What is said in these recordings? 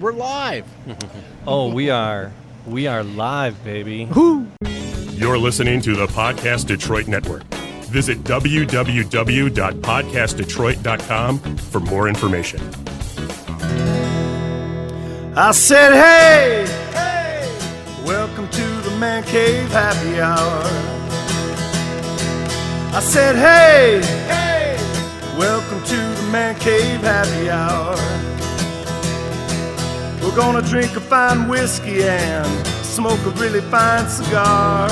We're live. Oh, we are live, baby. Woo! You're listening to the Podcast Detroit Network. Visit www.podcastdetroit.com for more information. I said, hey, welcome to the Man Cave Happy Hour. I said, hey, welcome to the Man Cave Happy Hour. We're gonna drink a fine whiskey and smoke a really fine cigar.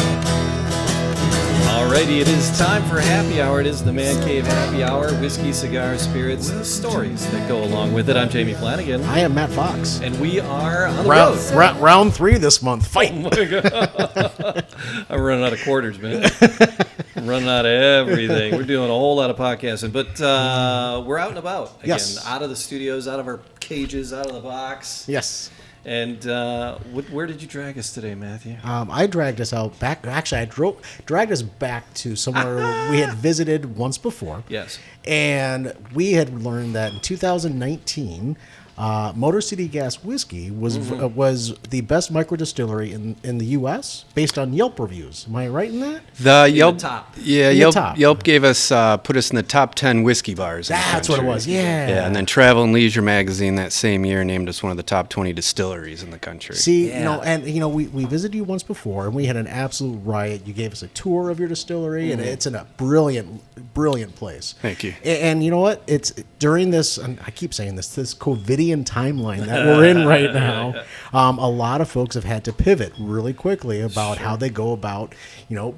Alrighty, it is time for happy hour. It is the Man Cave Happy Hour. Whiskey, cigars, spirits, stories that go along with it. I'm Jamie Flanagan. I am Matt Fox. And we are on the road. Round 3 this month. Fight! Oh my God. I'm running out of quarters, man. I'm running out of everything. We're doing a whole lot of podcasting. But we're out and about. Again, Yes. Out of the studios, out of our cages, out of the box. Yes. And where did you drag us today, Matthew? I dragged us out back. Actually, dragged us back to somewhere we had visited once before. Yes. And we had learned that in 2019, Motor City Gas Whiskey was the best micro distillery in the U.S. based on Yelp reviews. Am I right in that? The Yelp, top. yeah, In the Yelp, top. Yelp gave us put us in the top 10 whiskey bars. In the That's what it country. was. Yeah. Yeah, and then Travel and Leisure magazine that same year named us one of the top 20 distilleries in the country. See, Yeah. we visited you once before, and we had an absolute riot. You gave us a tour of your distillery, and it's in a brilliant place. Thank you. And you know what? It's during this, and I keep saying this COVIDian timeline that we're in right now. A lot of folks have had to pivot really quickly about how they go about,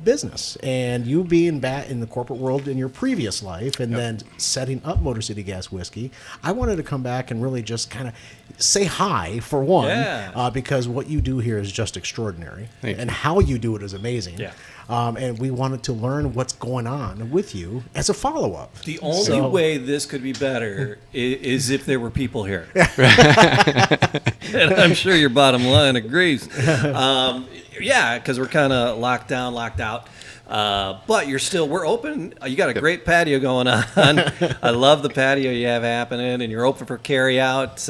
business. And you being back in the corporate world in your previous life, and then setting up Motor City Gas Whiskey, I wanted to come back and really just kind of say hi for one, Yeah. because what you do here is just extraordinary, Thank and you. how you do it is amazing. Yeah. And we wanted to learn what's going on with you as a follow-up. The only way this could be better is if there were people here. And I'm sure your bottom line agrees. Yeah, because we're kind of locked down, locked out. But we're open. You got a great patio going on. I love the patio you have happening, and you're open for carry out,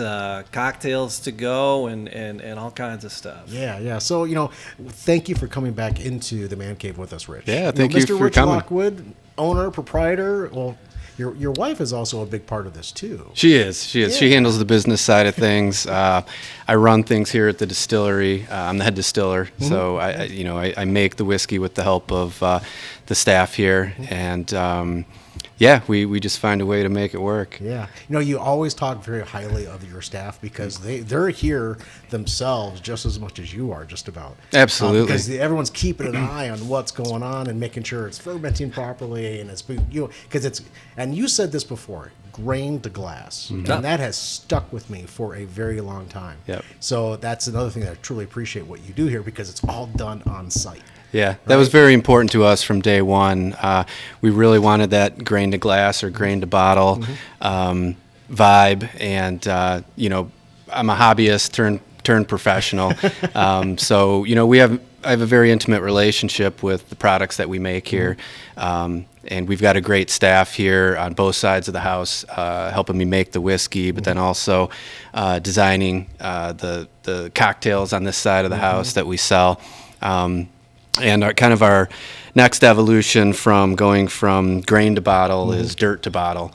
cocktails to go, and all kinds of stuff. Yeah. So, thank you for coming back into the Man Cave with us, Rich. Yeah, thank you Mr. for Rich coming. Lockwood, owner, proprietor. Well, your wife is also a big part of this, too. She is. Yeah. She handles the business side of things. I run things here at the distillery. I'm the head distiller, so I make the whiskey with the help of the staff here, and we just find a way to make it work. Yeah. You always talk very highly of your staff because they're here themselves just as much as you are, just about. Absolutely. Because everyone's keeping an eye on what's going on and making sure it's fermenting properly, and and you said this before, grain to glass. And that has stuck with me for a very long time. Yep. So that's another thing that I truly appreciate what you do here, because it's all done on site. Yeah, that was very important to us from day one. We really wanted that grain to glass or grain to bottle vibe, and I'm a hobbyist turned professional. So I have a very intimate relationship with the products that we make here, and we've got a great staff here on both sides of the house, helping me make the whiskey, but then also designing the cocktails on this side of the house that we sell. And our next evolution from going from grain to bottle is dirt to bottle.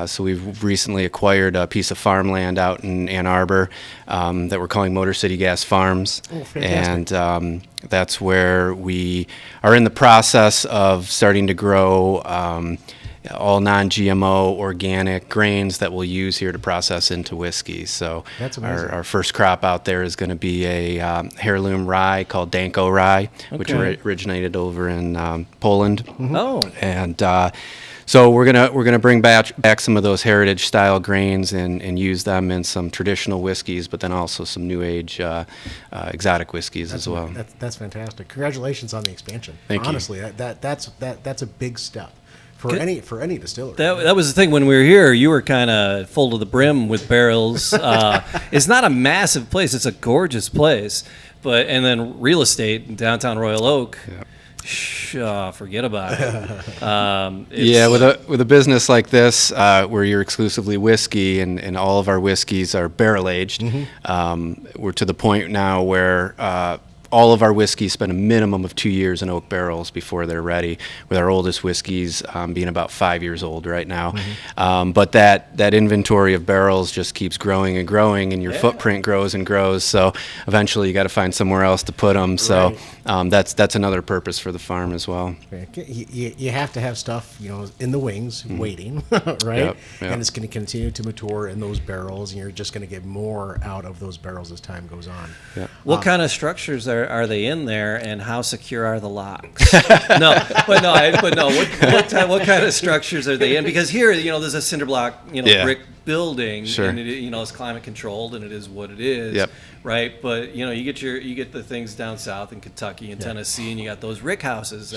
So we've recently acquired a piece of farmland out in Ann Arbor that we're calling Motor City Gas Farms. Oh, fantastic. And that's where we are in the process of starting to grow all non-GMO organic grains that we'll use here to process into whiskey. So That's amazing. our first crop out there is going to be a heirloom rye called Danko rye, which originated over in Poland. Oh, And so we're gonna bring back some of those heritage style grains and use them in some traditional whiskeys, but then also some new age exotic whiskeys as well. That's fantastic. Congratulations on the expansion. Thank you. Honestly, that's a big step for any distillery. that was the thing when we were here. You were kind of full to the brim with barrels. It's not a massive place. It's a gorgeous place, and then real estate in downtown Royal Oak. Yep. Forget about it. Yeah, with a business like this, where you're exclusively whiskey and all of our whiskeys are barrel aged, we're to the point now where all of our whiskeys spend a minimum of 2 years in oak barrels before they're ready, with our oldest whiskeys being about 5 years old right now. But that inventory of barrels just keeps growing and growing, and your footprint grows and grows. So eventually you got to find somewhere else to put them. So that's another purpose for the farm as well. You have to have stuff, in the wings waiting, right? Yep. And it's going to continue to mature in those barrels, and you're just going to get more out of those barrels as time goes on. Yep. What kind of structures are they in there, and how secure are the locks? What kind of structures are they in? Because here, there's a cinder block, brick building, Sure. and it's climate controlled, and it is what it is, Yep. right? But you get the things down south in Kentucky and Tennessee, and you got those rick houses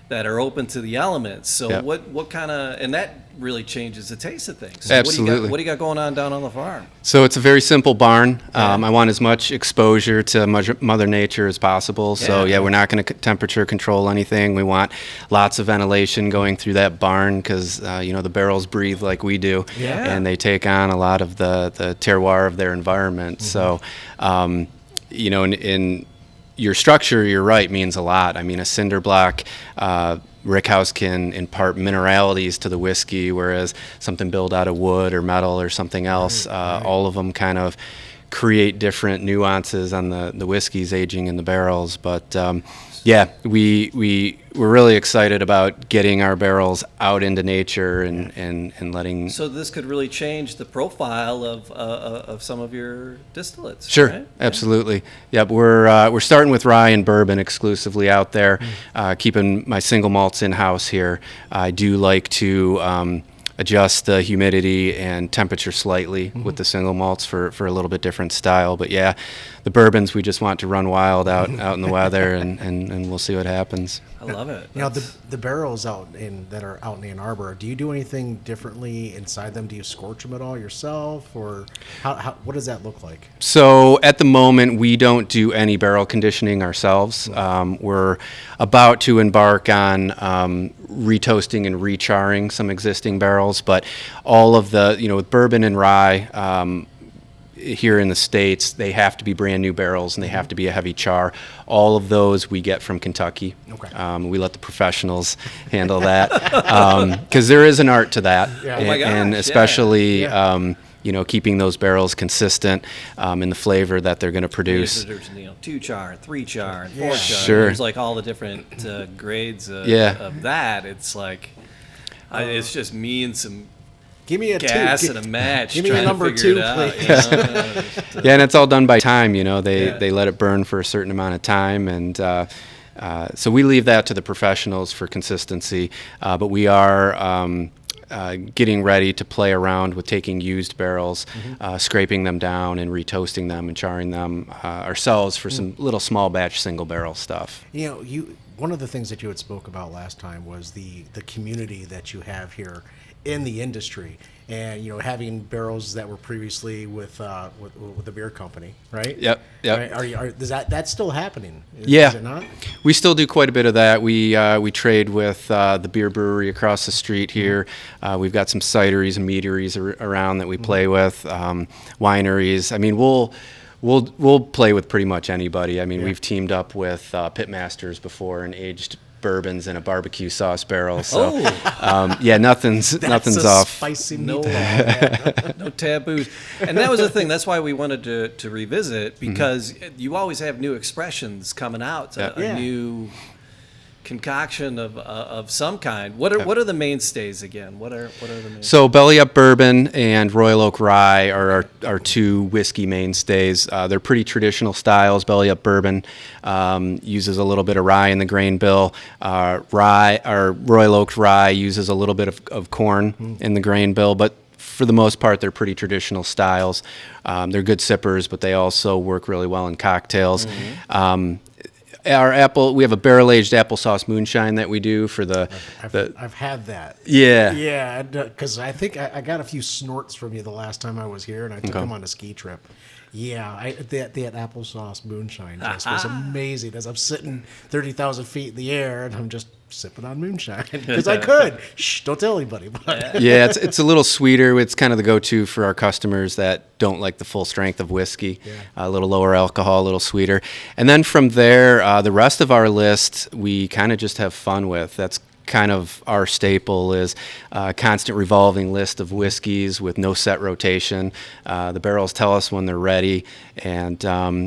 that are open to the elements. So Yep. what kind of, and that really changes the taste of things. So Absolutely. What do you got going on down on the farm? So it's a very simple barn. I want as much exposure to Mother Nature as possible. So we're not going to temperature control anything. We want lots of ventilation going through that barn because the barrels breathe like we do, and they take on a lot of the terroir of their environment. So, in your structure, you're right, means a lot. I mean, a cinder block rickhouse can impart mineralities to the whiskey, whereas something built out of wood or metal or something else, all of them kind of create different nuances on the whiskeys aging in the barrels. But we're really excited about getting our barrels out into nature and letting. So this could really change the profile of some of your distillates. Sure, right? absolutely. Yep, we're starting with rye and bourbon exclusively out there, keeping my single malts in house here. I do like to adjust the humidity and temperature slightly with the single malts for a little bit different style. But the bourbons we just want to run wild out in the weather, and we'll see what happens. I love it. The barrels that are out in Ann Arbor, do you do anything differently inside them? Do you scorch them at all yourself, or what does that look like? So at the moment, we don't do any barrel conditioning ourselves. We're about to embark on retoasting and recharring some existing barrels, but all of the, with bourbon and rye, here in the States, they have to be brand new barrels and they have to be a heavy char. All of those we get from Kentucky. Okay. We let the professionals handle that because there is an art to that. Yeah. Oh my gosh, and especially keeping those barrels consistent in the flavor that they're going to produce. There's 2 char, 3 char, and 4 char. Sure. There's like all the different grades of that. It's like it's just me and some Give me a gas two. and a match. Give me a trying number to figure 2, it out, please. Yeah, and it's all done by time. They let it burn for a certain amount of time, and so we leave that to the professionals for consistency. But we are getting ready to play around with taking used barrels, scraping them down and retoasting them and charring them ourselves for some little small batch single barrel stuff. One of the things that you had spoke about last time was the community that you have here in the industry, and having barrels that were previously with the beer company, right? Yep. Is that's still happening? Is it not? We still do quite a bit of that. We trade with the beer brewery across the street here. We've got some cideries and meaderies around that we play with, wineries. I mean, we'll play with pretty much anybody. I mean, we've teamed up with Pitmasters before and aged bourbons in a barbecue sauce barrel. So, nothing's off. Spicy No, meatball. no taboos. And that was the thing. That's why we wanted to revisit, because you always have new expressions coming out, a new concoction of some kind. What are the mainstays again? What are the mainstays? So Belly Up Bourbon and Royal Oak Rye are our 2 whiskey mainstays. They're pretty traditional styles. Belly Up Bourbon uses a little bit of rye in the grain bill. Royal Oak Rye uses a little bit of corn in the grain bill, but for the most part, they're pretty traditional styles. They're good sippers, but they also work really well in cocktails. We have a barrel-aged applesauce moonshine that we do for I've had that. Yeah. Because I think I got a few snorts from you the last time I was here, and I took them on a ski trip. Yeah, that applesauce moonshine just was amazing. As I'm sitting 30,000 feet in the air and I'm just sipping on moonshine because I could. Shh, don't tell anybody. But Yeah, it's a little sweeter. It's kind of the go-to for our customers that don't like the full strength of whiskey. Yeah. A little lower alcohol, a little sweeter. And then from there, the rest of our list we kind of just have fun with. That's kind of our staple is a constant revolving list of whiskeys with no set rotation. The barrels tell us when they're ready, and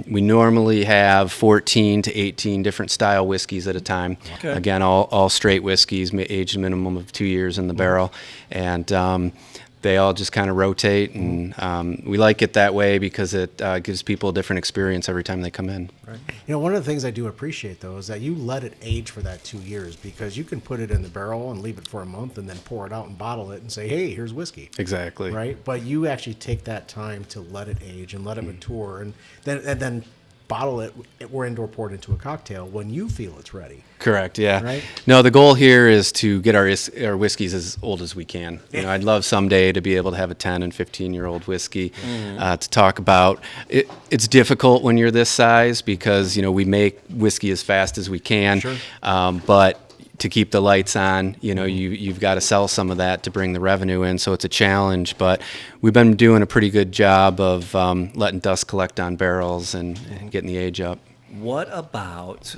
we normally have 14 to 18 different style whiskeys at a time. Okay. Again, all straight whiskeys, aged a minimum of 2 years in the barrel, and they all just kind of rotate, and we like it that way because it gives people a different experience every time they come in. Right. One of the things I do appreciate, though, is that you let it age for that 2 years because you can put it in the barrel and leave it for a month and then pour it out and bottle it and say, hey, here's whiskey. Exactly. Right? But you actually take that time to let it age and let it mature and then bottle it or indoor pour it into a cocktail when you feel it's ready. Correct, yeah. Right? No, the goal here is to get our whiskeys as old as we can. I'd love someday to be able to have a 10 and 15-year-old whiskey to talk about. It's difficult when you're this size because, we make whiskey as fast as we can. Sure. But to keep the lights on, you've got to sell some of that to bring the revenue in. So it's a challenge, but we've been doing a pretty good job of letting dust collect on barrels and getting the age up. What about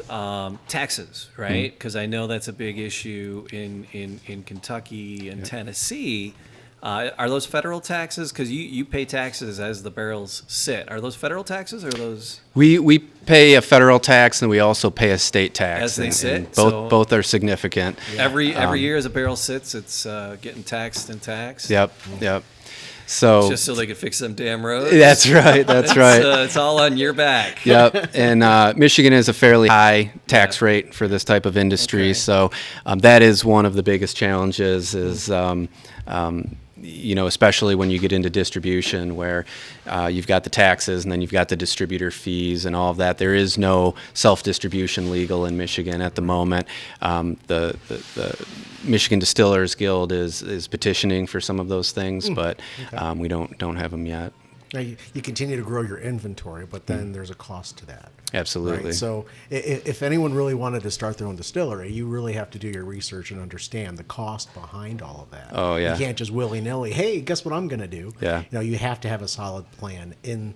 taxes, right? Because I know that's a big issue in Kentucky and Tennessee. Are those federal taxes? Because you pay taxes as the barrels sit. Are those federal taxes or are those? We pay a federal tax and we also pay a state tax. As they sit? And So- both are significant. Every year as a barrel sits, it's getting taxed and taxed? Yep. So Just so they could fix them damn roads? that's right. It's all on your back. Yep, and Michigan is a fairly high tax rate for this type of industry, Okay. so that is one of the biggest challenges. Is especially when you get into distribution, where you've got the taxes and then you've got the distributor fees and all of that. There is no self-distribution legal in Michigan at the moment. The Michigan Distillers Guild is petitioning for some of those things, but we don't have them yet. Now, you continue to grow your inventory, but then there's a cost to that. Absolutely. Right? So if anyone really wanted to start their own distillery, you really have to do your research and understand the cost behind all of that. Oh, yeah. You can't just willy-nilly, hey, guess what I'm going to do? Yeah. You have to have a solid plan and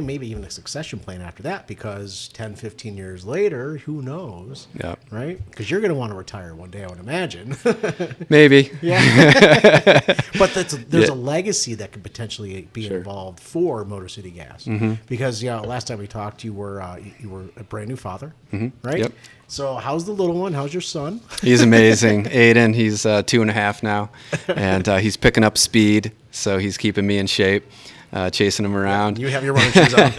maybe even a succession plan after that, because 10, 15 years later, who knows? Yep. Right? Because you're going to want to retire one day, I would imagine. Maybe. Yeah. But there's a legacy that could potentially be involved for Motor City Gas. Because last time we talked, you were a brand new father, right? Yep. So how's the little one? How's your son? He's amazing. Aiden, he's 2.5 now, and he's picking up speed, so he's keeping me in shape, chasing him around. You have your running shoes on.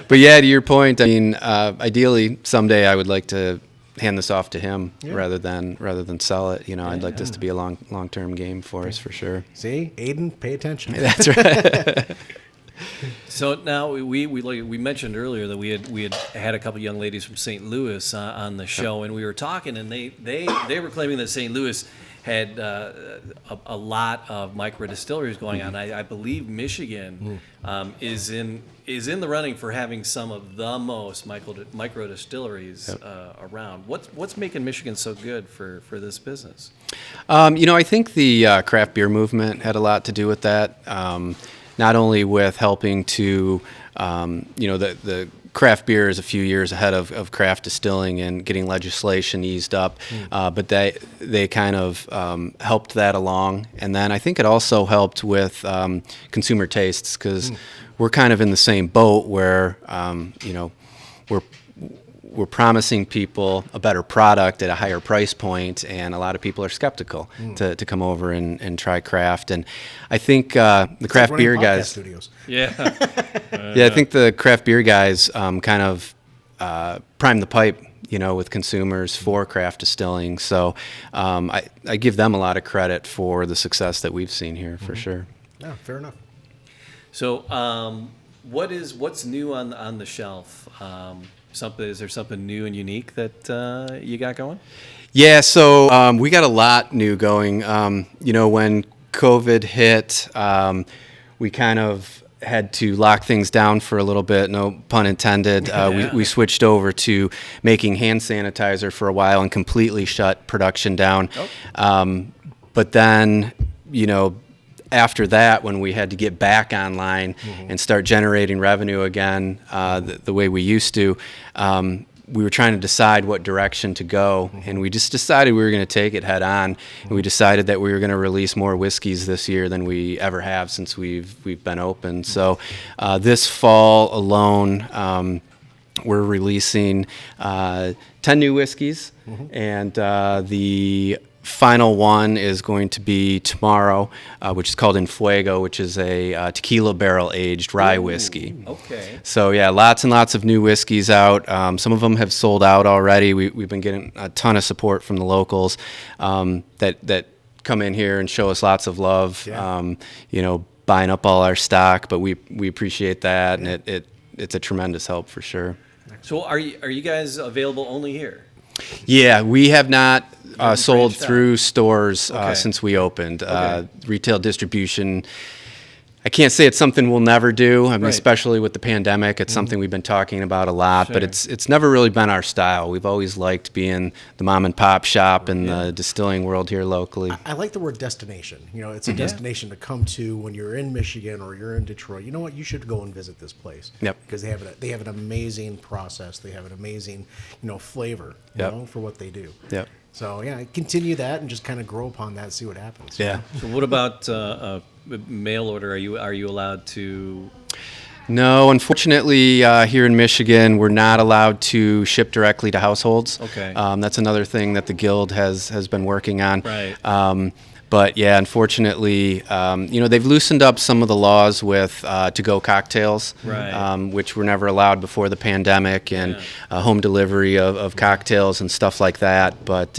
But yeah, to your point, I mean, ideally someday I would like to hand this off to him rather than sell it. I'd like this to be a long-term game for us for sure. See, Aiden, pay attention. That's right. So now we mentioned earlier that we had a couple young ladies from St. Louis on the show, and we were talking, and they were claiming that St. Louis had a lot of micro distilleries going on. I believe Michigan is in the running for having some of the most micro distilleries around. What's making Michigan so good for this business? I think the craft beer movement had a lot to do with that. Not only with helping to, the craft beer is a few years ahead of craft distilling and getting legislation eased up, but they kind of helped that along. And then I think it also helped with consumer tastes, because we're kind of in the same boat where, we're promising people a better product at a higher price point, and a lot of people are skeptical to come over and try craft. And I think the craft beer guys, studios. Yeah. I think the craft beer guys kind of prime the pipe, with consumers for craft distilling. So I give them a lot of credit for the success that we've seen here, for sure. Yeah, fair enough. So what's new on the shelf? Is there something new and unique that you got going? Yeah, so we got a lot new going. When COVID hit, we kind of had to lock things down for a little bit, no pun intended. We switched over to making hand sanitizer for a while and completely shut production down. But then, after that, when we had to get back online and start generating revenue again the way we used to, we were trying to decide what direction to go, and we just decided we were going to take it head on. And we decided that we were going to release more whiskeys this year than we ever have since we've been open. So this fall alone, we're releasing 10 new whiskeys, and the final one is going to be tomorrow, which is called Fuego, which is a tequila barrel aged rye whiskey. Okay. So yeah, lots and lots of new whiskeys out. Some of them have sold out already. We've been getting a ton of support from the locals that come in here and show us lots of love. Buying up all our stock, but we appreciate that, and it's a tremendous help for sure. So are you guys available only here? Yeah, we have not sold through stores Okay. since we opened. Okay. Retail distribution, I can't say it's something we'll never do. I mean, Right. especially with the pandemic, it's something we've been talking about a lot, but Sure. it's never really been our style. We've always liked being the mom and pop shop in the distilling world here locally. I like the word destination. It's a destination to come to when you're in Michigan or you're in Detroit. You know what? You should go and visit this place. Yep. Because they have an amazing process. They have an amazing, flavor, Yep. for what they do. Yep. So yeah, continue that and just kind of grow upon that and see what happens. Yeah. So what about mail order? Are you allowed to? No, unfortunately, here in Michigan, we're not allowed to ship directly to households. Okay. That's another thing that the Guild has been working on. Right. But yeah, unfortunately, they've loosened up some of the laws with to-go cocktails, Right. which were never allowed before the pandemic, and home delivery of cocktails and stuff like that. But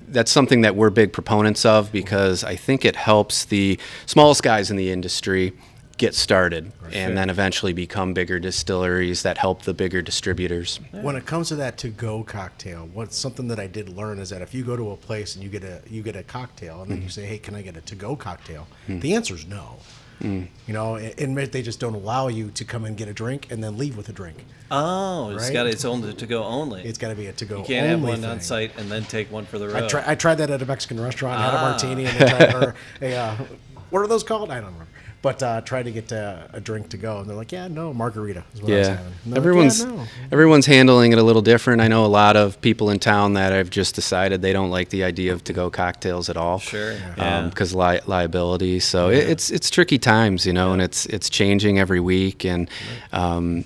that's something that we're big proponents of, because I think it helps the smallest guys in the industry get started and then eventually become bigger distilleries that help the bigger distributors. When it comes to that to-go cocktail, what's something that I did learn is that if you go to a place and you get a cocktail and then you say, "Hey, can I get a to-go cocktail?" The answer is no. And they just don't allow you to come and get a drink and then leave with a drink. Oh, it's Right? got its own to go only. It's got to be a to-go. You can't have only one on thing. site and then take one for the road. I tried that at a Mexican restaurant. Had a martini and what are those called? I don't remember. But tried to get a drink to go, and they're like, "Yeah, no, margarita is what I was Yeah, having." And they're like, "Yeah, no." everyone's handling it a little different. I know a lot of people in town that have just decided they don't like the idea of to-go cocktails at all. Sure. Yeah. Because liability. So it's tricky times, and it's changing every week, and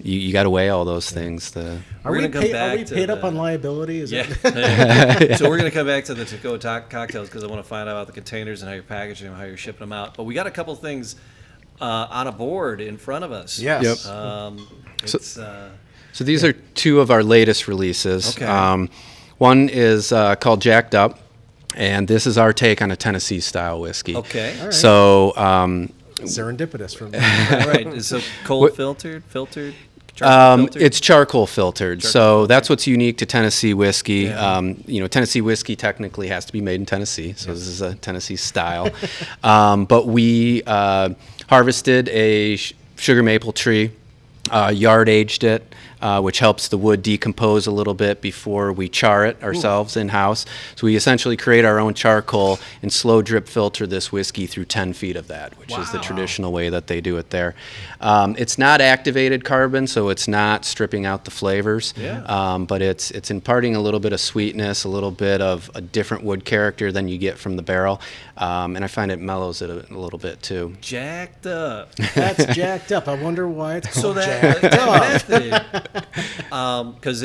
you got to weigh all those things. Are We're we gonna come paid back to up on liability? Is Yeah. it? So we're going to come back to the to-go cocktails, because I want to find out about the containers and how you're packaging them, how you're shipping them out. But we got a couple things on a board in front of us. Yes. It's, So these are two of our latest releases. Okay. One is called Jacked Up, and this is our take on a Tennessee style whiskey. okay. All right. So Serendipitous from All right. So cold filtered? Charcoal filtered? it's charcoal filtered. So that's what's unique to Tennessee whiskey. Tennessee whiskey technically has to be made in Tennessee, so this is a Tennessee style. But we harvested a sugar maple tree, yard aged it, which helps the wood decompose a little bit before we char it ourselves in-house. So we essentially create our own charcoal and slow drip filter this whiskey through 10 feet of that, which is the traditional way that they do it there. It's not activated carbon, so it's not stripping out the flavors, but it's imparting a little bit of sweetness, a little bit of a different wood character than you get from the barrel, and I find it mellows it a little bit too. Jacked up. That's Jacked Up. I wonder why it's called So Jacked Up. because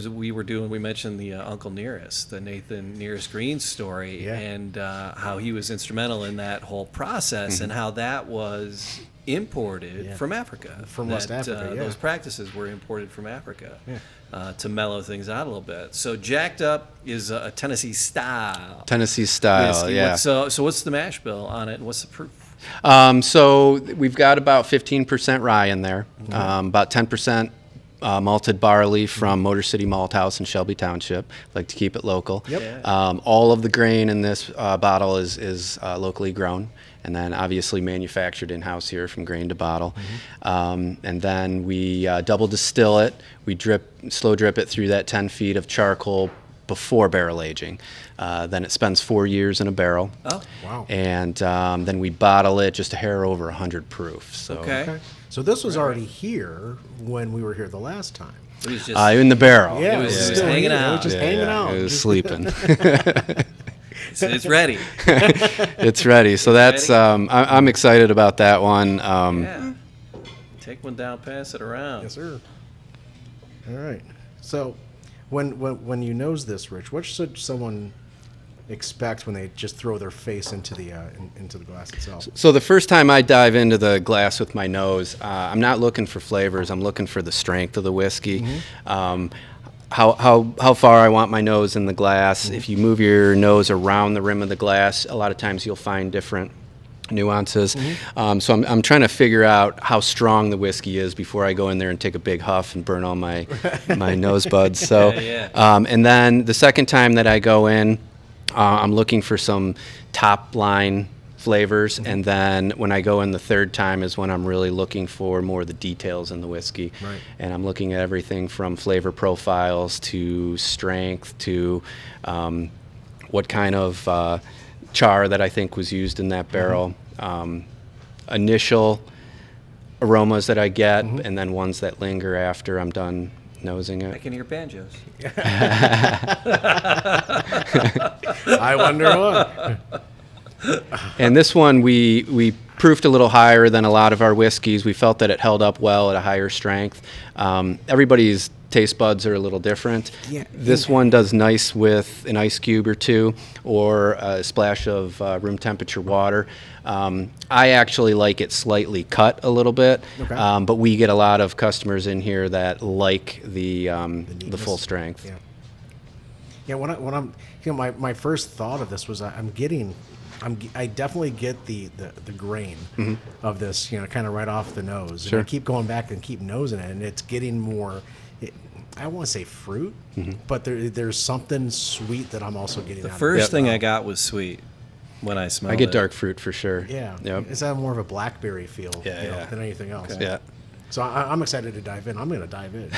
we mentioned the Uncle Nearest, the Nathan Nearest Green story, and how he was instrumental in that whole process, and how that was imported from Africa, From West Africa, Those practices were imported from Africa to mellow things out a little bit. So Jacked Up is a Tennessee style. Tennessee style, whiskey. yeah. So what's the mash bill on it? And what's the proof? So we've got about 15% rye in there, about 10% malted barley from Motor City Malt House in Shelby Township. Like to keep it local. Yep. All of the grain in this bottle is locally grown, and then obviously manufactured in-house here from grain to bottle. And then we double distill it. We slow drip it through that 10 feet of charcoal before barrel aging. Then it spends 4 years in a barrel. Oh, Wow. And then we bottle it just a hair over 100 proof. So okay. So this was already here when we were here the last time. It was just in the barrel. Yeah, it was still hanging here. It out. was just hanging out. It was sleeping. it's ready. It's ready. So that's I'm excited about that one. Yeah. Take one down, pass it around. Yes, sir. All right. So, when you nose this, Rich, what should someone expect when they just throw their face into the glass itself? So the first time I dive into the glass with my nose, I'm not looking for flavors. I'm looking for the strength of the whiskey. How far I want my nose in the glass. If you move your nose around the rim of the glass, a lot of times you'll find different nuances. So I'm trying to figure out how strong the whiskey is before I go in there and take a big huff and burn all my nose buds. So, and then the second time that I go in, I'm looking for some top line flavors, and then when I go in the third time is when I'm really looking for more of the details in the whiskey. Right. And I'm looking at everything from flavor profiles to strength to what kind of char that I think was used in that barrel, initial aromas that I get, and then ones that linger after I'm done nosing I it. can hear banjos. I wonder what. And this one we proofed a little higher than a lot of our whiskeys. We felt that it held up well at a higher strength. Everybody's taste buds are a little different. Yeah. This one does nice with an ice cube or two, or a splash of room temperature water. I actually like it slightly cut a little bit, Okay. but we get a lot of customers in here that like the full strength. Yeah. Yeah. When I'm, my first thought of this was I definitely get the grain of this, kind of right off the nose. Sure. And I keep going back and keep nosing it, and it's getting more. I don't want to say fruit, but there's something sweet that I'm also getting. The out first of it. thing I got was sweet when I smelled I get it. dark fruit for sure. Yeah. Yep. It's more of a blackberry feel Yeah. than anything else. Okay. Yeah. So I'm excited to dive in. I'm going to dive in.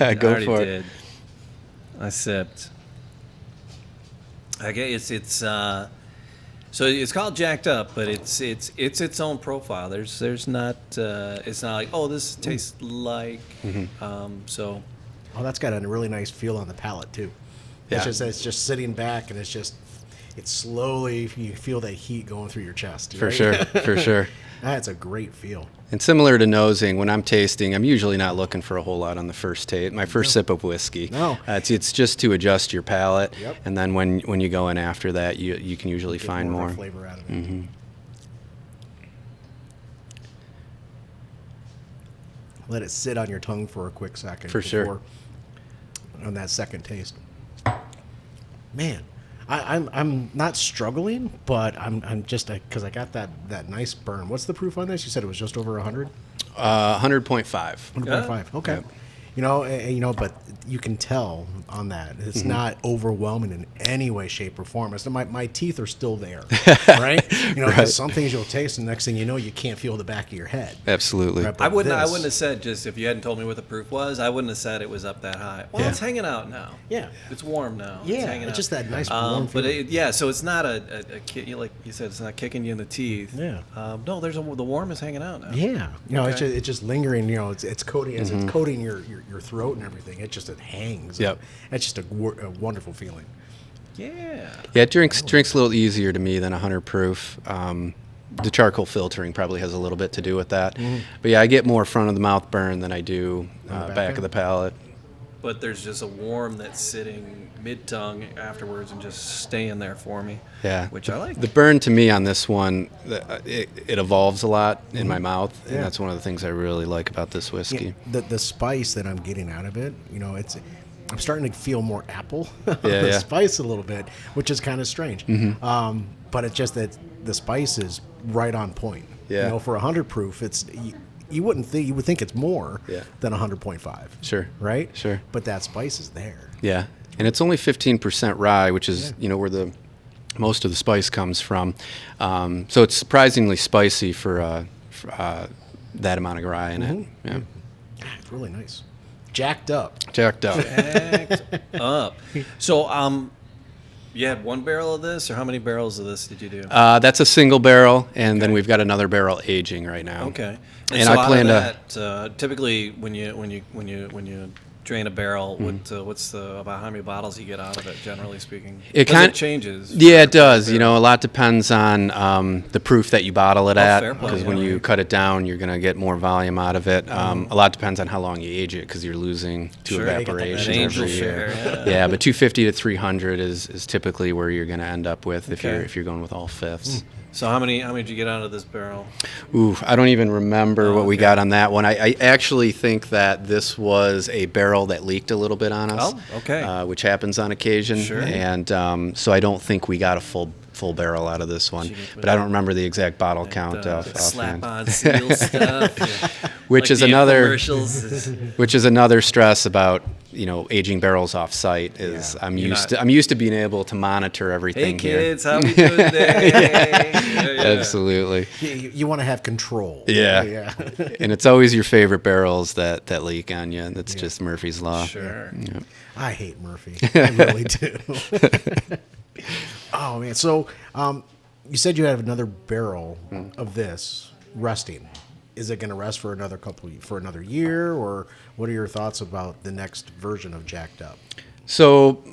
I Go already for it. did. I sipped. I guess it's so it's called Jacked Up, but it's its own profile. There's not it's not like, oh, this tastes like so. Oh, that's got a really nice feel on the palate too. Yeah. It's just sitting back, and it's slowly, you feel that heat going through your chest. For right? sure, for sure. That's a great feel. And similar to nosing, when I'm tasting, I'm usually not looking for a whole lot on the first taste. My first sip of whiskey. No. It's just to adjust your palate, Yep. and then when you go in after that, you can usually Get find of more. a flavor out of it. Let it sit on your tongue for a quick second. For sure. before- On that second taste. Man, I'm not struggling, but I'm just because I got that nice burn. What's the proof on this? You said it was just over 100. 100.5. 100.5. Okay. Yep. But you can tell on that it's not overwhelming in any way, shape, or form. It's my teeth are still there, right? Because some things you'll taste, and the next thing you know, you can't feel the back of your head. Absolutely. Right, but I wouldn't this- have said, just if you hadn't told me what the proof was, I wouldn't have said it was up that high. Well, it's hanging out now. Yeah. It's warm now. Yeah, It's hanging it's out. just that nice warm But feeling. so it's not a like you said, it's not kicking you in the teeth. Yeah. No, the warm is hanging out now. Yeah, it's just lingering. It's coating as Mm-hmm. it's coating your throat and everything. It hangs. Yep. It's just a wonderful feeling. Yeah. Yeah, it drinks a little easier to me than 100 proof. The charcoal filtering probably has a little bit to do with that. But yeah, I get more front of the mouth burn than I do back of the palate. But there's just a warm that's sitting mid-tongue afterwards and just staying there for me. Yeah. Which I like. The burn to me on this one, it evolves a lot in my mouth, and Yeah. that's one of the things I really like about this whiskey. The spice that I'm getting out of it, I'm starting to feel more apple. Yeah, the yeah. spice a little bit, which is kind of strange. But it's just that the spice is right on point. Yeah. For 100 proof, you wouldn't think you would think it's more Yeah. than 100.5. Sure. Right. Sure. But that spice is there. Yeah, and it's only 15% rye, which is where the most of the spice comes from. So it's surprisingly spicy for that amount of rye in it. Yeah. It's really nice. Jacked up. Jacked up. Jacked up. So, you had one barrel of this, or how many barrels of this did you do? That's a single barrel, and then we've got another barrel aging right now. Okay. And so I plan to typically when you drain a barrel, what's about how many bottles you get out of it, generally speaking? It changes. Yeah, it does. A lot depends on the proof that you bottle it at, fair play, because when you cut it down, you're going to get more volume out of it. A lot depends on how long you age it, because you're losing to evaporation Angel every year. share, Yeah, but 250 to 300 is typically where you're going to end up with if you're going with all fifths. So how many did you get out of this barrel? Ooh, I don't even remember what we got on that one. I actually think that this was a barrel that leaked a little bit on us. Oh, okay. Which happens on occasion. Sure. And so I don't think we got a full barrel out of this one. But I don't remember the exact bottle count offhand. Slap-on seal stuff. Which like is the another infomercials. which is another stress about aging barrels off site is I'm used to being able to monitor everything Hey here. kids, how we doing today? Yeah. Absolutely. You want to have control. Yeah. And it's always your favorite barrels that leak on you. That's just Murphy's Law. Sure. Yeah. I hate Murphy. I really do. Oh man! So you said you have another barrel of this resting. Is it going to rest for another year, or what are your thoughts about the next version of Jacked Up? So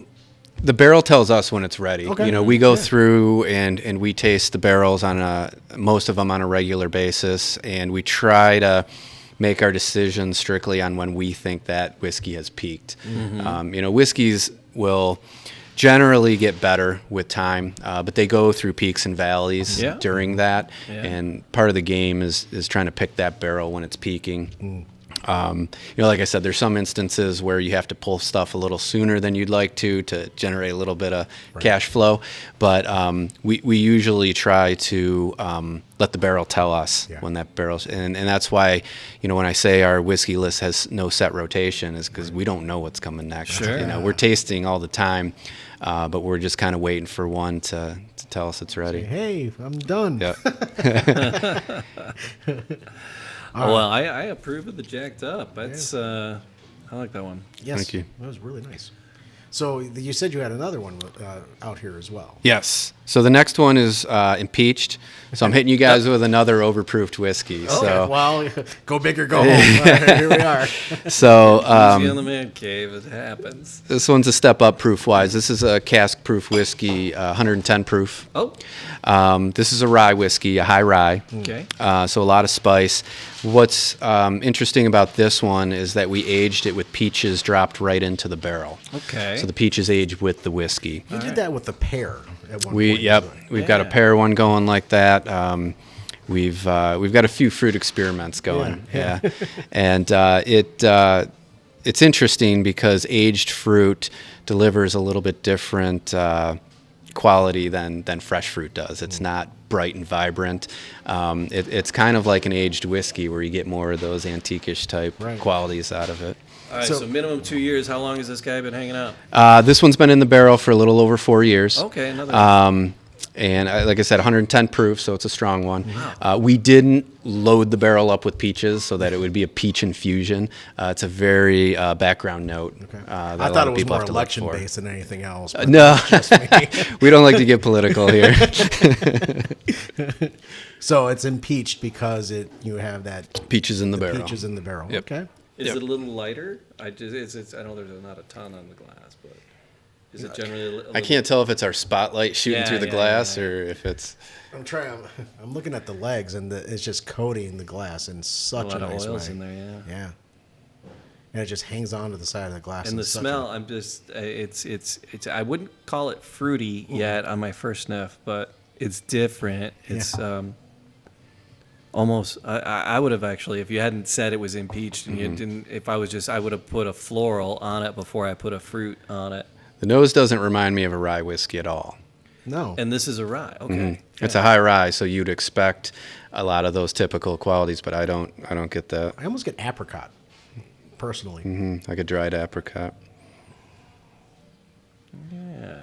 the barrel tells us when it's ready. Okay. We go through and we taste the barrels most of them on a regular basis, and we try to make our decisions strictly on when we think that whiskey has peaked. Whiskeys will generally get better with time, but they go through peaks and valleys during that. Yeah. And part of the game is trying to pick that barrel when it's peaking. Like I said, there's some instances where you have to pull stuff a little sooner than you'd like to generate a little bit of cash flow. But we usually try to let the barrel tell us when that barrel's, and that's why, when I say our whiskey list has no set rotation, is because we don't know what's coming next. Sure. We're tasting all the time, but we're just kind of waiting for one to tell us it's ready. Hey, I'm done. Yep. Well, I approve of the Jacked Up. That's I like that one. Yes. Thank you. That was really nice. So you said you had another one out here as well. Yes. So the next one is Impeached. So I'm hitting you guys with another overproofed whiskey. Okay. So Well, go big or go home. All right, here we are. so Easy on the man cave, it happens. this one's a step up proof wise. This is a cask proof whiskey, 110 proof. Oh, This is a rye whiskey, a high rye. okay. So a lot of spice. What's interesting about this one is that we aged it with peaches dropped right into the barrel. Okay. So the peaches aged with the whiskey. You did that with the pear at one point. We've got a pear one going like that. We've got a few fruit experiments going. Yeah. And it's interesting because aged fruit delivers a little bit different quality than fresh fruit does. It's not bright and vibrant. It's kind of like an aged whiskey where you get more of those antique-ish type qualities out of it. All right, so minimum 2 years. How long has this guy been hanging out? This one's been in the barrel for a little over 4 years. Okay, another And like I said, 110 proof, so it's a strong one. Wow. We didn't load the barrel up with peaches so that it would be a peach infusion. It's a very background note. Okay. That I a lot thought of it was people more have to look election for. based than anything else. No, we don't like to get political here. So it's impeached because you have that Peaches in the barrel. peaches in the barrel. Yep. Okay. Is it a little lighter? I know there's not a ton on the glass, but is it generally a little... I can't tell if it's our spotlight shooting through the glass or if it's... I'm looking at the legs, and it's just coating the glass in such a lot of nice oils way. in there, Yeah. And it just hangs on to the side of the glass. And the in such smell, I'm just, it's. I wouldn't call it fruity yet on my first sniff, but it's different. It's almost. I would have actually, if you hadn't said it was impeached, and you didn't, I would have put a floral on it before I put a fruit on it. The nose doesn't remind me of a rye whiskey at all. No. And this is a rye. Okay. It's a high rye, so you'd expect a lot of those typical qualities, but I don't get that. I almost get apricot, personally. Like a dried apricot. Yeah.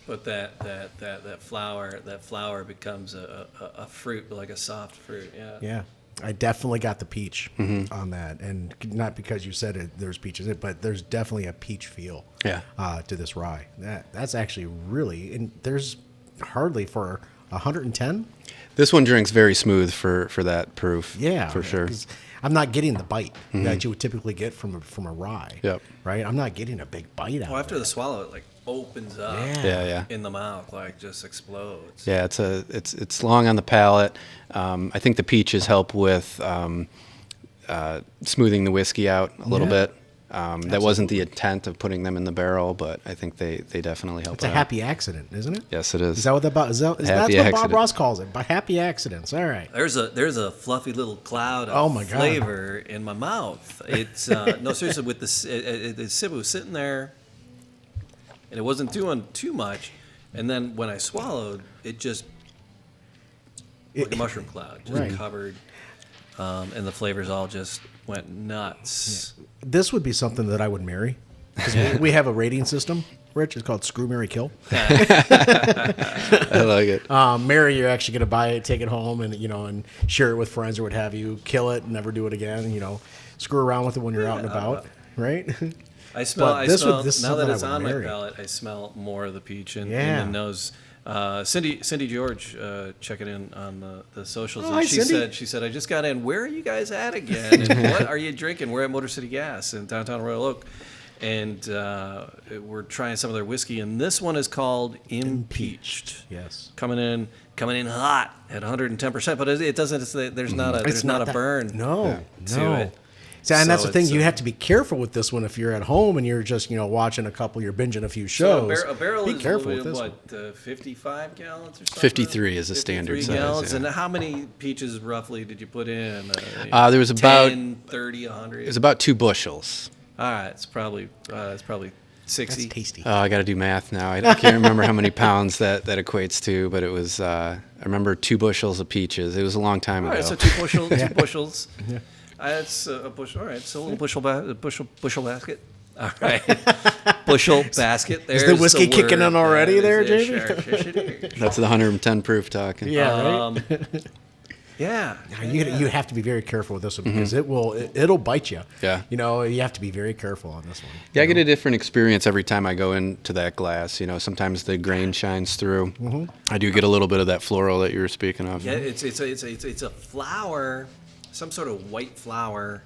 But that flower becomes a fruit, like a soft fruit. Yeah. Yeah. I definitely got the peach on that, and not because you said it, there's peaches in it, but there's definitely a peach feel to this rye. That's actually really, and there's hardly for 110. This one drinks very smooth for that proof. Yeah, for sure. 'Cause I'm not getting the bite that you would typically get from a rye. Yep. Right. I'm not getting a big bite out. Well, after of the swallow, it like opens up. Yeah. In the mouth, like just explodes. Yeah, it's long on the palate. I think the peaches help with smoothing the whiskey out a little bit. That wasn't the intent of putting them in the barrel, but I think they definitely help. It's a happy accident, isn't it? Yes, it is. Is that what that's what Bob Ross calls it? By happy accidents. All right. There's a fluffy little cloud of Oh my God. flavor in my mouth. It's no, seriously, with the sip was sitting there, and it wasn't doing too much, and then when I swallowed, it just like a mushroom cloud, just Right. covered, and the flavors all just went nuts. This would be something that I would marry, because we have a rating system, Rich. It's called Screw, Marry, Kill. I like it. Marry, you're actually going to buy it, take it home, and and share it with friends or what have you. Kill it, never do it again. Screw around with it when you're out and about, right? I smell. But this now something that I it's would on marry. my palate, I smell more of the peach in Yeah. the nose. Cindy George checking in on the socials, Oh, and hi, she Cindy. said I just got in. Where are you guys at again? And what are you drinking? We're at Motor City Gas in downtown Royal Oak, and we're trying some of their whiskey. And this one is called Impeached. Yes. Coming in hot at 110%, but it doesn't. There's not a that- burn. No. to it. See, and that's So the thing. it's, You have to be careful with this one if you're at home and you're just watching a couple. You're binging a few So shows. a barrel be is careful with this one. 55 gallons or something? 53 is a standard 53 size, gallons. yeah. And how many peaches roughly did you put in? There was about 10, 30, 100? it was about 2 bushels. All right, it's probably 60. That's tasty. Oh, I got to do math now. I can't remember how many pounds that equates to, but it was. I remember 2 bushels of peaches. It was a long time All ago. right, so 2 bushels. That's a bushel. All right, so a little bushel basket. All right, bushel basket. There's the whiskey word. kicking in already there, It is. Jamie? Sure, it is. That's the 110 proof talking. Yeah, right. Yeah. You have to be very careful with this one because it'll bite you. Yeah. You have to be very careful on this one. Yeah, I get a different experience every time I go into that glass. Sometimes the grain shines through. I do get a little bit of that floral that you were speaking of. Yeah, it's a flour, some sort of white flour,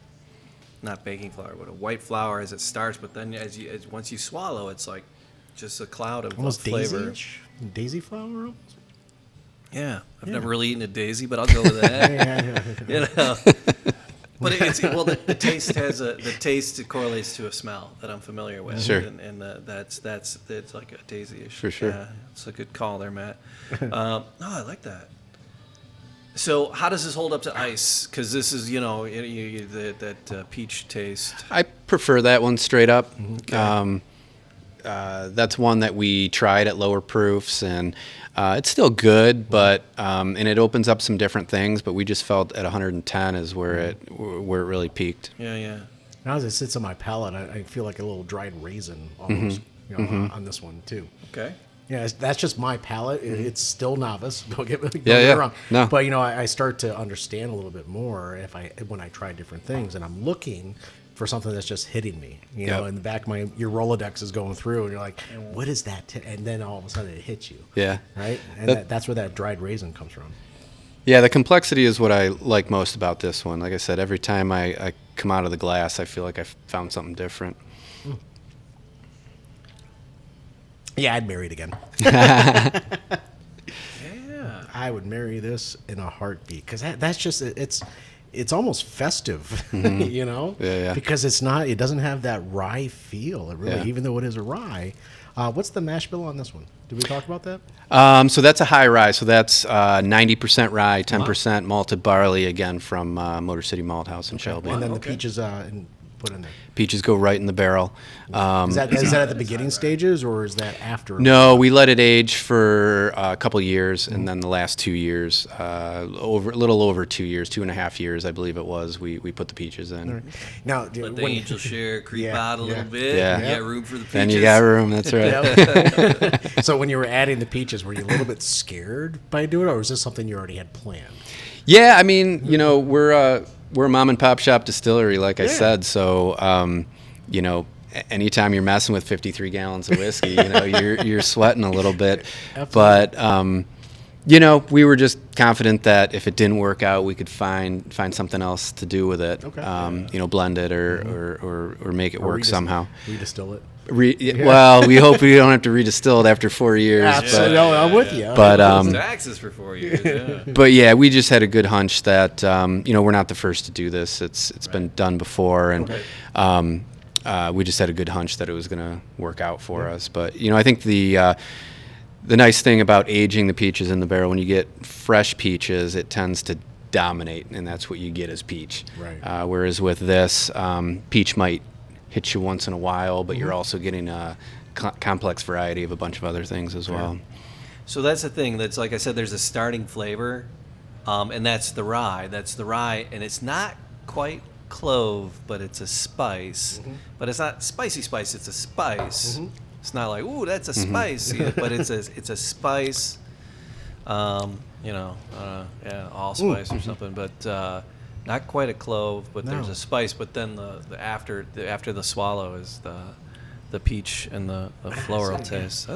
not baking flour, but a white flour as it starts. But then once you swallow, it's like just a cloud of Almost flavor. daisy flour. Almost? Yeah, I've never really eaten a daisy, but I'll go with that. But the taste correlates to a smell that I'm familiar with. Sure. And that's like a daisy-ish. For sure. Yeah, it's a good call there, Matt. No, I like that. So how does this hold up to ice? Because this is, that peach taste. I prefer that one straight up. That's one that we tried at lower proofs, and it's still good, but and it opens up some different things. But we just felt at 110 is where it really peaked. Yeah. Now as it sits on my palate, I feel like a little dried raisin almost on this one too. Okay. Yeah, that's just my palate. It's still novice. Don't get me Yeah. wrong. No. But I start to understand a little bit more when I try different things, and I'm looking for something that's just hitting me. In the back, your Rolodex is going through, and you're like, "What is that?" And then all of a sudden, it hits you. Yeah. Right. And that's where that dried raisin comes from. Yeah, the complexity is what I like most about this one. Like I said, every time I come out of the glass, I feel like I found something different. Yeah, I'd marry it again. Yeah. I would marry this in a heartbeat because that's just it's almost festive, Yeah. Because it doesn't have that rye feel. It really, Yeah. even though it is a rye. What's the mash bill on this one? Did we talk about that? So that's a high rye. So that's 90% rye, 10% malted barley, again from Motor City Malt House in Shelby. And then the peaches put in there. Peaches go right in the barrel. Is that at the beginning stages, or is that after? No, we let it age for a couple years, and then the last 2 years, a little over 2 years, 2.5 years, I believe it was, we put the peaches in. Right. Now, Let the angel share creep Yeah, out a little bit. Yeah. You got room for the peaches. Then you got room, that's right. So when you were adding the peaches, were you a little bit scared by doing it, or was this something you already had planned? Yeah, I mean, we're a mom and pop shop distillery, like I said, so anytime you're messing with 53 gallons of whiskey, you're sweating a little bit. Absolutely. But we were just confident that if it didn't work out, we could find something else to do with it. Okay. Blend it or make it work somehow. Redistill it. Well, we hope we don't have to redistill it after 4 years. Absolutely. No, I'm with you. But Taxes for 4 years. Yeah. but yeah, we just had a good hunch that we're not the first to do this. It's been done before, and we just had a good hunch that it was going to work out for us. But I think the nice thing about aging the peaches in the barrel, when you get fresh peaches, it tends to dominate, and that's what you get as peach. Right. Whereas with this, peach might hit you once in a while, but you're also getting a complex variety of a bunch of other things as well. So that's the thing. That's like I said. There's a starting flavor, and that's the rye. And it's not quite clove, but it's a spice. But it's not spicy spice. It's a spice. It's not like, ooh, that's a spice, but it's a spice. Allspice or something, but not quite a clove. But there's a spice. But then the after the swallow is the peach and the floral taste.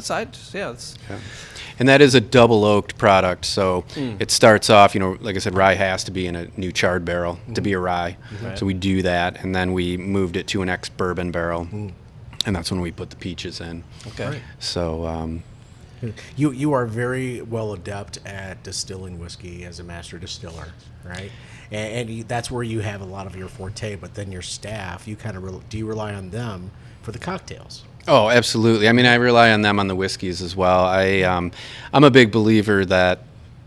And that is a double oaked product, so it starts off, like I said, rye has to be in a new charred barrel to be a rye. Right. So we do that, and then we moved it to an ex-bourbon barrel, and that's when we put the peaches in. Okay. Right. So You are very well adept at distilling whiskey as a master distiller, right? And that's where you have a lot of your forte. But then your staff, you kind of do you rely on them for the cocktails? Oh, absolutely. I mean, I rely on them on the whiskeys as well. I'm a big believer that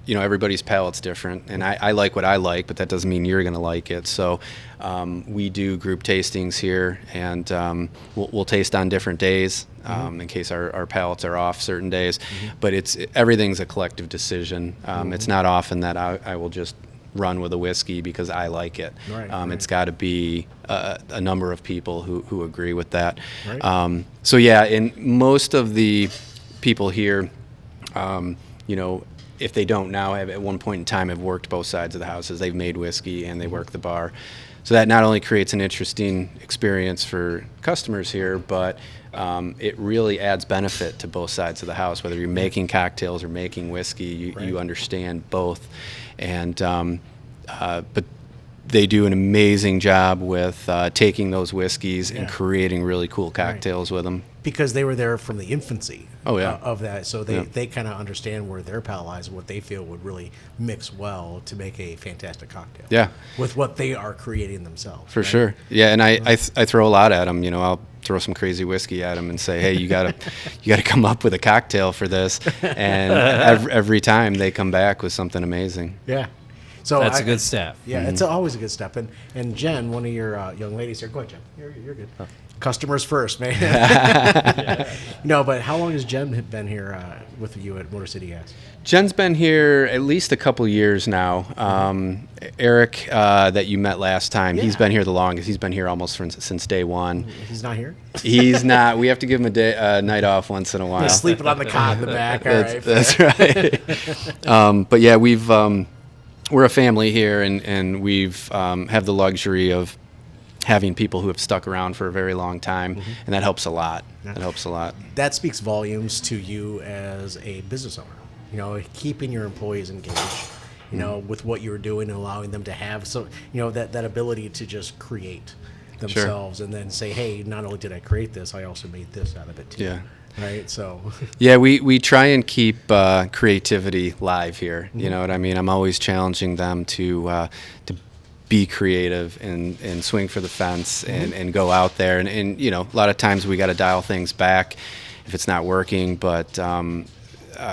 everybody's palate's different, and I like what I like, but that doesn't mean you're going to like it. So we do group tastings here, and we'll taste on different days in case our palates are off certain days. But everything's a collective decision. It's not often that I will just run with a whiskey because I like it. Right, It's got to be a number of people who agree with that. Right. So yeah, and most of the people here, if they don't now, have at one point in time have worked both sides of the houses. They've made whiskey and they work the bar. So that not only creates an interesting experience for customers here, but it really adds benefit to both sides of the house. Whether you're making cocktails or making whiskey, you understand both. And but they do an amazing job with taking those whiskeys and creating really cool cocktails with them. Because they were there from the infancy of that. So they kind of understand where their palate lies and what they feel would really mix well to make a fantastic cocktail. Yeah. With what they are creating themselves. For sure. Yeah, and I throw a lot at them. I'll throw some crazy whiskey at them and say, hey, you gotta come up with a cocktail for this. And every time they come back with something amazing. Yeah. So that's a good staff. Yeah, it's always a good step. And Jen, one of your young ladies here, go ahead, Jen. You're good. Oh. Customers first, man. But how long has Jen been here with you at Motor City Gas? Jen's been here at least a couple years now. Eric, that you met last time, he's been here the longest. He's been here almost since day one. He's not here? He's not. We have to give him a night off once in a while. He's sleeping on the cot in the back. That's right. But yeah, we're a family here, and we've have the luxury of having people who have stuck around for a very long time, and that helps a lot. That helps a lot. That speaks volumes to you as a business owner. Keeping your employees engaged, with what you're doing and allowing them to have that ability to just create themselves and then say, hey, not only did I create this, I also made this out of it too. Yeah. Right. So. Yeah, we try and keep creativity live here. You know what I mean? I'm always challenging them to be creative and swing for the fence and go out there. And a lot of times we got to dial things back if it's not working. But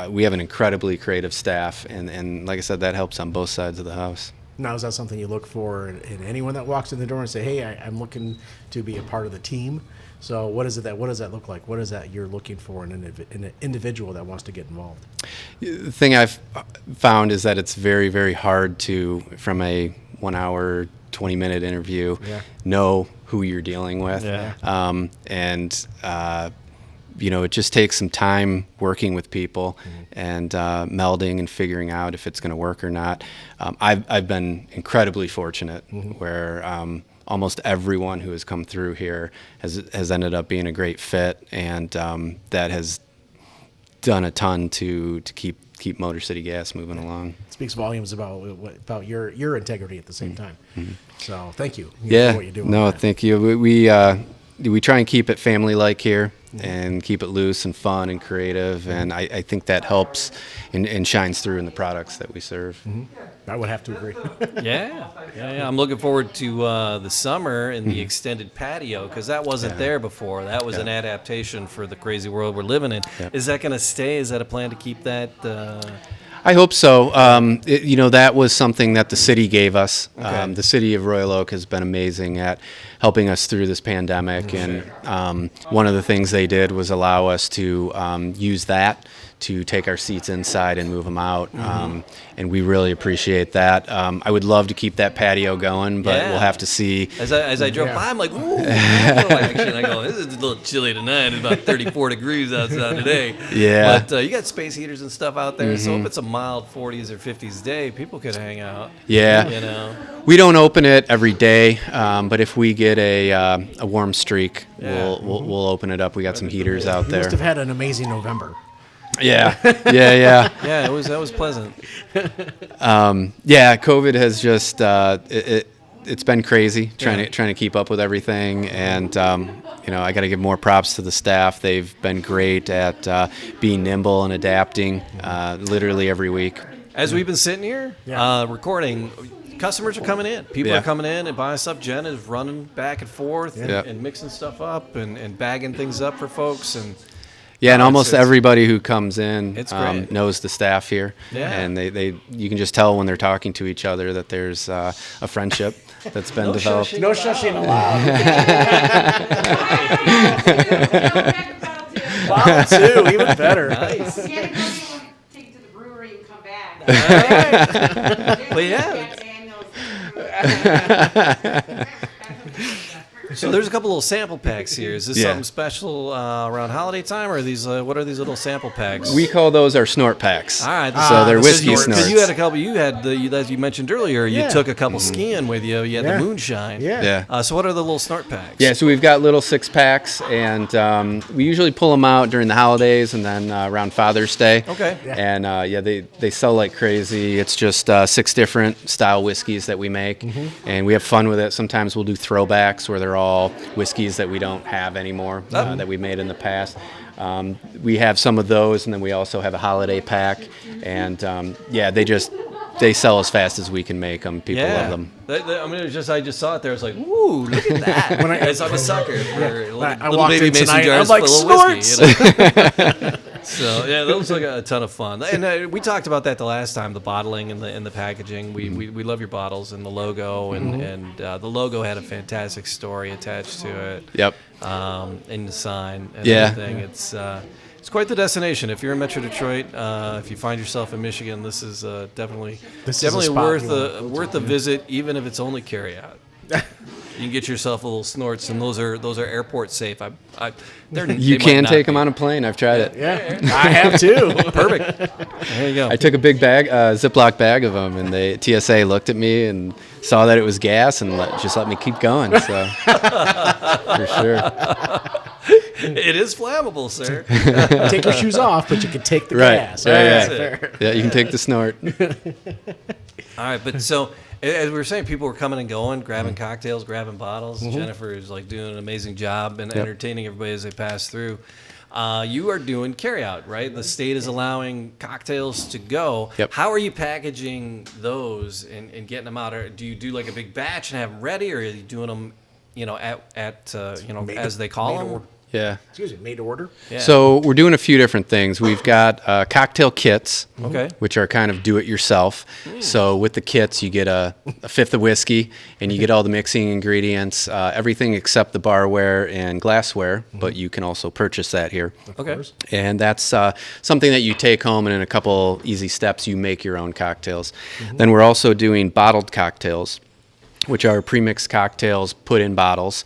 we have an incredibly creative staff. And like I said, that helps on both sides of the house. Now, is that something you look for in anyone that walks in the door and say, hey, I'm looking to be a part of the team? So what does that look like? What is that you're looking for in an individual that wants to get involved? The thing I've found is that it's very, very hard to, from a 1 hour, 20-minute interview, know who you're dealing with. It just takes some time working with people and melding and figuring out if it's going to work or not. I've been incredibly fortunate where almost everyone who has come through here has ended up being a great fit, and that has done a ton to keep Motor City Gas moving along. It speaks volumes about your integrity at the same time. So thank you. Yeah. For what you do. No, thank you. We try and keep it family-like here and keep it loose and fun and creative, and I think that helps and shines through in the products that we serve. I would have to agree. Yeah. I'm looking forward to the summer and the extended patio, because that wasn't there before. That was an adaptation for the crazy world we're living in. Is that going to stay? Is that a plan to keep that? I hope so. That was something that the city gave us. Okay. The city of Royal Oak has been amazing at helping us through this pandemic, and one of the things they did was allow us to use that to take our seats inside and move them out, and we really appreciate that. I would love to keep that patio going, but we'll have to see. As I drove by, I'm like, ooh, action. I go, this is a little chilly tonight. It's about 34 degrees outside today. Yeah. But you got space heaters and stuff out there, so if it's a mild 40s or 50s day, people could hang out. Yeah. We don't open it every day, but if we get a warm streak, we'll open it up. We got some heaters out You there. must have had an amazing November. Yeah. Yeah, that was pleasant. COVID has just it's been crazy trying to keep up with everything, and I got to give more props to the staff. They've been great at being nimble and adapting literally every week. As we've been sitting here recording, customers are coming in. People are coming in and buying stuff. Jen is running back and forth and mixing stuff up and bagging things up for folks. And and almost everybody who comes in knows the staff here, and you can just tell when they're talking to each other that there's a friendship that's been developed. No shushing allowed. Bottle too, even better. Nice. Take it to the brewery and come back. So there's a couple little sample packs here. Is this something special around holiday time, or are these what are these little sample packs? We call those our snort packs. All right, so they're whiskey snorts. Because you had a couple. As you mentioned earlier, you took a couple skiing with you. You had the moonshine. So what are the little snort packs? Yeah, so we've got little 6-packs, and we usually pull them out during the holidays and then around Father's Day. Okay. And they sell like crazy. It's just 6 different style whiskeys that we make, and we have fun with it. Sometimes we'll do throwbacks where they're all whiskeys that we don't have anymore that we made in the past. We have some of those, and then we also have a holiday pack, and they sell as fast as we can make them. People love them. I just saw it there. I was like, "Ooh, look at that!" I'm a sucker for I walked in tonight. I'm like, snorts. So that looks like a ton of fun. And we talked about that the last time, the bottling and the packaging. We love your bottles and the logo, and the logo had a fantastic story attached to it. Yep. And the sign and everything. It's quite the destination. If you're in Metro Detroit, if you find yourself in Michigan, this is definitely worth a visit, even if it's only carry out. You can get yourself a little snorts, and those are airport safe. You can take them on a plane. I've tried it. Yeah, I have too. Perfect. There you go. I took a big bag, Ziploc bag of them, and the TSA looked at me and saw that it was gas and just let me keep going. So for sure. It is flammable, sir. Take your shoes off, but you can take the right. gas. Yeah, you can take the snort. All right, but so as we were saying, people were coming and going, grabbing cocktails, grabbing bottles. Jennifer is doing an amazing job and entertaining everybody as they pass through. You are doing carryout, right? The state is allowing cocktails to go. Yep. How are you packaging those and getting them out? Or do you do like a big batch and have them ready, or are you doing them, as they call them? Yeah. Excuse me, made to order. Yeah. So we're doing a few different things. We've got cocktail kits, Okay. which are kind of do-it-yourself. So with the kits, you get a fifth of whiskey, and you get all the mixing ingredients, everything except the barware and glassware, but you can also purchase that here. Okay. And that's something that you take home, and in a couple easy steps, you make your own cocktails. Then we're also doing bottled cocktails, which are premixed cocktails put in bottles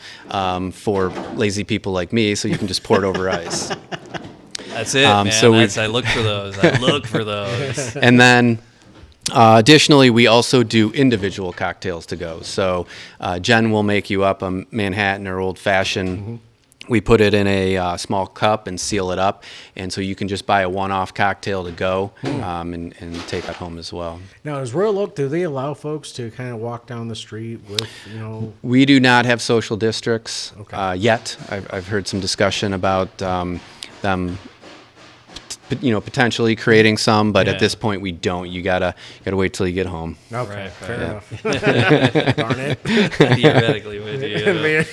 for lazy people like me, so you can just pour it over ice. That's it, man. so I look for those. I look for those. And then additionally, we also do individual cocktails to go. So Jen will make you up a Manhattan or Old Fashioned. We put it in a small cup and seal it up, and so you can just buy a one-off cocktail to go and take that home as well. Now, as Royal Oak, do they allow folks to kind of walk down the street with, We do not have social districts Okay. yet. I've heard some discussion about them, potentially creating some, but Yeah. at this point we don't. You gotta wait till you get home. Okay, Right, fair right. enough. Darn it. Theoretically, would you?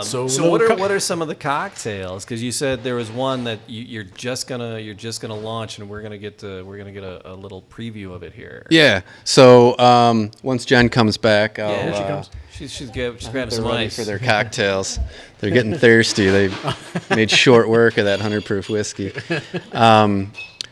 So So what are some of the cocktails? Because you said there was one that you're just gonna launch, and we're gonna get a little preview of it here. Yeah. So once Jen comes back, I'll, Yeah, she comes. She's grabbing they're some ready ice for their cocktails. They're getting thirsty. They made short work of that 100 proof whiskey.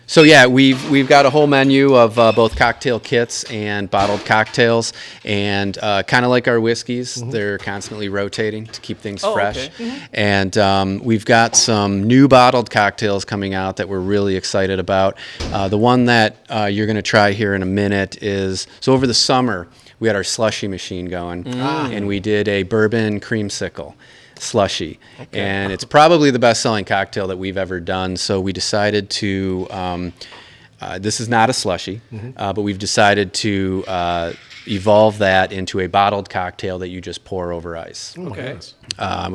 So yeah, we've got a whole menu of both cocktail kits and bottled cocktails, and kind of like our whiskeys, they're constantly rotating to keep things fresh. Okay. And we've got some new bottled cocktails coming out that we're really excited about. The one that you're going to try here in a minute is, so over the summer we had our slushy machine going, and we did a bourbon creamsicle slushy, and it's probably the best-selling cocktail that we've ever done. So we decided to this is not a slushy, but we've decided to evolve that into a bottled cocktail that you just pour over ice. Okay.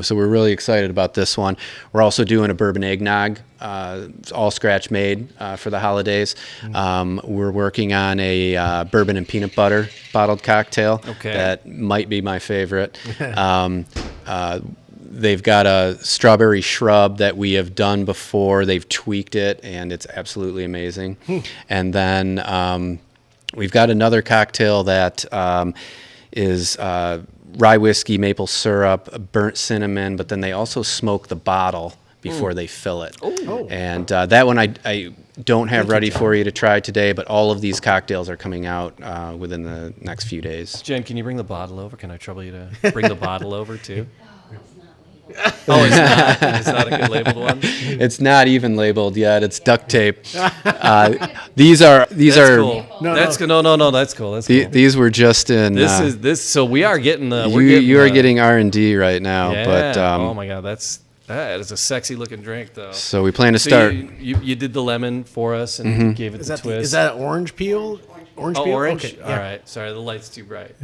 So we're really excited about this one. We're also doing a bourbon eggnog, all scratch made for the holidays. We're working on a bourbon and peanut butter bottled cocktail. Okay. That might be my favorite. They've got a strawberry shrub that we have done before. They've tweaked it, and it's absolutely amazing. And then we've got another cocktail that is rye whiskey, maple syrup, burnt cinnamon, but then they also smoke the bottle before they fill it. And that one I don't have ready for you to try today, but all of these cocktails are coming out within the next few days. Jen, can you bring the bottle over? Can I trouble you to bring the bottle over too? Oh, it's not. It's not a good labeled one. It's not even labeled yet. It's duct tape. These are Cool. That's cool. No. That's cool. That's cool. these were just in. This. So we are getting the. You are getting R&D right now, Yeah. but Oh my God, that is a sexy looking drink though. so we plan to So start. you did the lemon for us and gave it Is the that twist. is that orange peel? Orange oh, peel? orange? Okay, All yeah. right. Sorry, the light's too bright.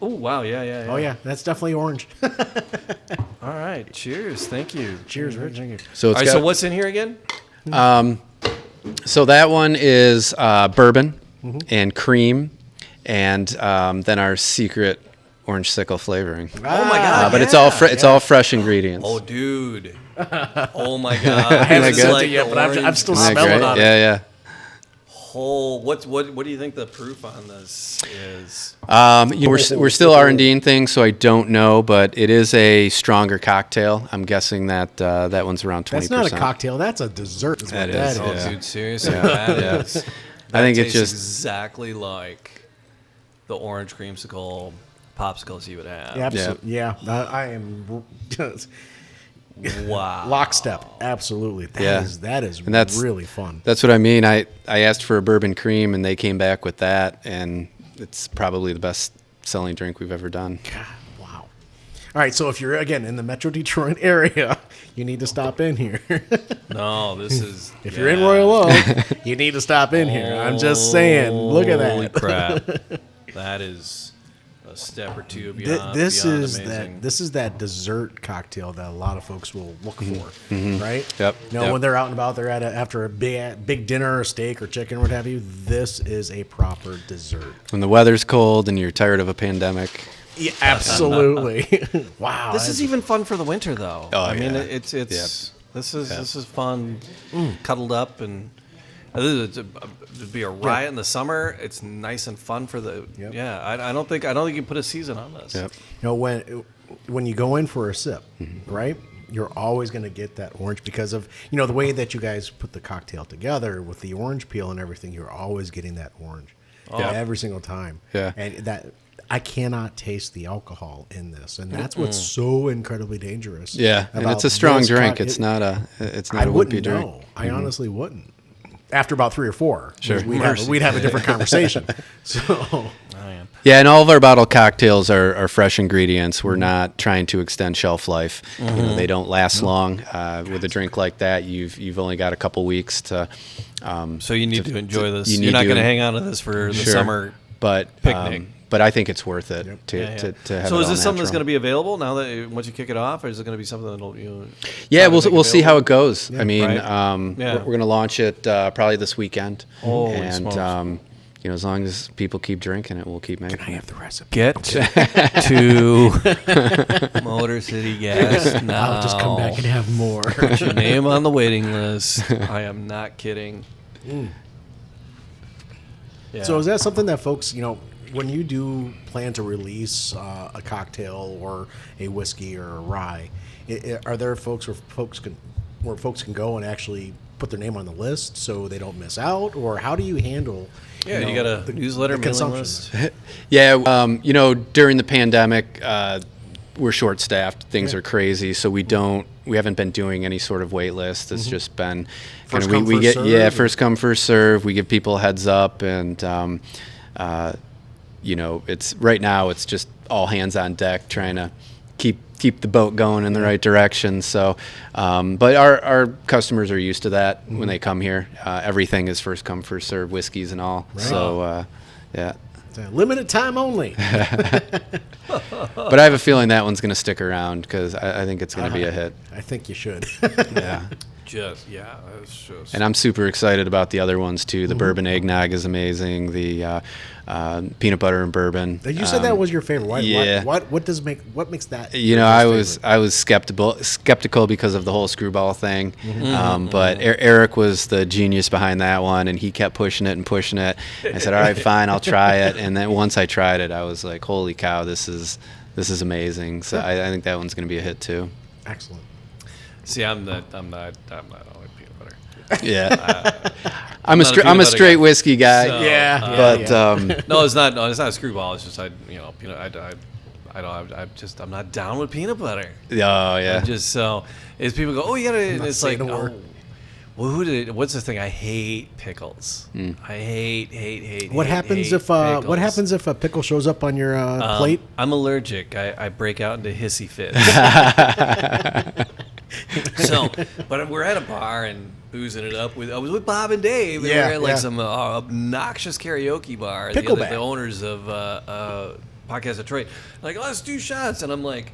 Oh wow, yeah. Oh yeah, that's definitely orange. All right. Cheers. Thank you. Cheers, Rich. Thank you. So All it's right. got, So what's in here again? so that one is bourbon and cream, and then our secret orange sickle flavoring. Oh my God. But it's all fresh ingredients. Oh dude. Oh my God. I haven't Isn't that smelled it yet, but I'm still Isn't that smelling great? on it. Yeah. What do you think the proof on this is? We're still R&Ding things, so I don't know, but it is a stronger cocktail. I'm guessing that that one's around 20%. That's not a cocktail. That's a dessert. Is what That that is, is. Oh, yeah. dude, seriously, that is. I think it's tastes just exactly like the orange creamsicle popsicles you would have. Absolutely. Yeah. I am Wow. lockstep. Absolutely. That is And that's- really fun. that's what I mean. I asked for a bourbon cream, and they came back with that, and it's probably the best selling drink we've ever done. God, wow. All right, so if you're again in the Metro Detroit area, you need to stop in here. No, this is. If you're in Royal Oak, you need to stop in here. I'm just saying. Look at Holy that. crap. That is a step or two beyond. This beyond is amazing. that dessert cocktail that a lot of folks will look for, right? Yep, You know, yep. when they're out and about, they're after a big dinner or steak or chicken or what have you. This is a proper dessert. When the weather's cold and you're tired of a pandemic, Yeah, absolutely. Wow. This is even fun for the winter, though. Oh, I mean, yeah. it's this is fun, cuddled up, and it'd be a riot in the summer. It's nice and fun for the I don't think you can put a season on this. Yep. When you go in for a sip, right? You're always going to get that orange because of the way that you guys put the cocktail together with the orange peel and everything. You're always getting that orange every single time. Yeah. And that I cannot taste the alcohol in this, and that's what's so incredibly dangerous. Yeah, and about it's a strong this drink. It's not a I wimpy wouldn't drink. know. I honestly wouldn't. After about 3 or 4, Sure. we'd have a different conversation. So. Yeah, and all of our bottled cocktails are fresh ingredients. We're not trying to extend shelf life. They don't last long. With a drink like that, you've only got a couple weeks to. So you need to enjoy this. you You're need not to- going to hang on to this for the Sure. summer But picnic. but I think it's worth it to Yeah. have. So it is all this something that's natural. going to be available now that once you kick it off, or is it going to be something that'll Yeah, try to make we'll see how available? it goes. I mean, Right. we're going to launch it probably this weekend. Holy and smokes. as long as people keep drinking it, we'll keep making it. the recipe. Get to Motor City Gas now. I'll just come back and have more. Put your name on the waiting list. I am not kidding. Yeah. So is that something that folks, when you do plan to release a cocktail or a whiskey or a rye, are there folks where folks can go and actually put their name on the list so they don't miss out, or how do you handle? you got a newsletter, the mailing consumption? list. Yeah, during the pandemic, we're short staffed. Things are crazy, so we haven't been doing any sort of wait list. It's just been First kinda come, we first get serve, first come first serve. We give people a heads up, and it's right now it's just all hands on deck trying to keep the boat going in the right direction. So, but our customers are used to that when they come here. Everything is first come first serve, whiskeys and all. Right. So yeah. It's a limited time only. But I have a feeling that one's going to stick around because I think it's going to be a hit. I think you should. Yeah. That's just. And I'm super excited about the other ones too. The bourbon eggnog is amazing. The peanut butter and bourbon. You said that was your favorite. Why, yeah. what makes that? I your was skeptical because of the whole screwball thing. But Eric was the genius behind that one, and he kept pushing it. I said, all right, fine, I'll try it. And then once I tried it, I was like, holy cow, this is amazing. So I think that one's going to be a hit too. Excellent. See, I'm not only peanut butter. Yeah. I'm not a peanut a butter straight guy. whiskey guy. So, But No, it's not. No, it's not a screwball. It's just I'm not down with peanut butter. Oh yeah. Just so as people go, oh, you gotta. And it's like, saying a word. well, what's the thing? I hate pickles. I hate. What happens if a pickle shows up on your plate? I'm allergic. I break out into hissy fits. So, but we're at a bar and boozing it up I was with Bob and Dave. And Yeah, we're at like yeah. some obnoxious karaoke bar. Pickleback. The owners of Podcast Detroit, like, let's do shots, and I'm like,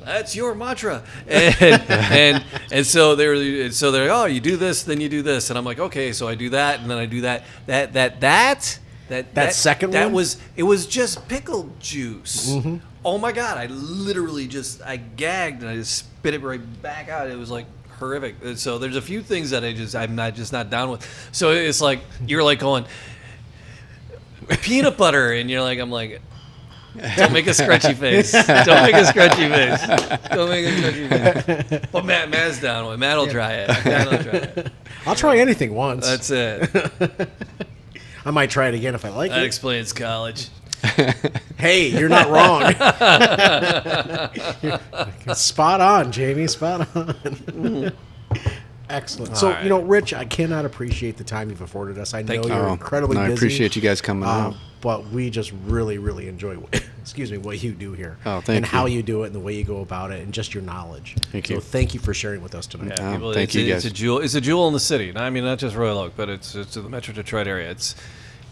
that's your mantra, and so they're like, oh, you do this, then you do this, and I'm like, okay, so I do that, and then I do that. That second that one? was just pickle juice. Mm-hmm. Oh my god! I literally I gagged and I just spit it right back out. It was like horrific. And so there's a few things that I'm not down with. So it's like you're like going peanut butter, and I'm like. Don't make a scrunchy face. Don't make a scrunchy face. Don't make a scrunchy face. But Matt's down with it. Matt'll try it. I'll try anything once. That's it. I might try it again if I like That it. explains college. Hey, you're not wrong. Spot on, Jamie. Spot on. Excellent. So, All right. Rich, I cannot appreciate the time you've afforded us. I know Thank you. you're incredibly busy. I appreciate you guys coming out. But we just really, really enjoy what you do here. Oh, thank and you. how you do it and the way you go about it and just your knowledge. Thank So you. thank you for sharing with us tonight. Yeah, people, thank you, guys. It's a jewel. It's a jewel in the city. I mean, not just Royal Oak, but it's the Metro Detroit area.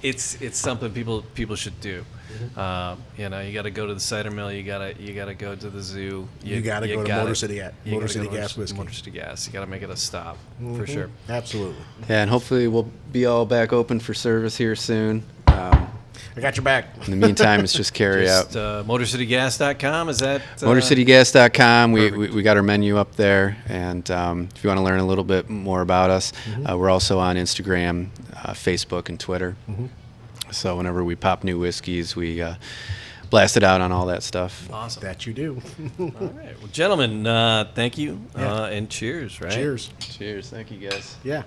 It's something people should do. You got to go to the cider mill. You gotta go to the zoo. You gotta go to Motor City Gas Whiskey. Motor City Gas. You gotta make it a stop for sure. Absolutely. Yeah, and hopefully we'll be all back open for service here soon. I got your back. In the meantime, it's just carry out. MotorCityGas.com, is that? MotorCityGas.com. We got our menu up there, and if you want to learn a little bit more about us, we're also on Instagram, Facebook, and Twitter. So whenever we pop new whiskeys, we blast it out on all that stuff. Awesome. That you do. All right. Well, gentlemen, thank you, and cheers, right? Cheers. Cheers. Thank you, guys. Yeah.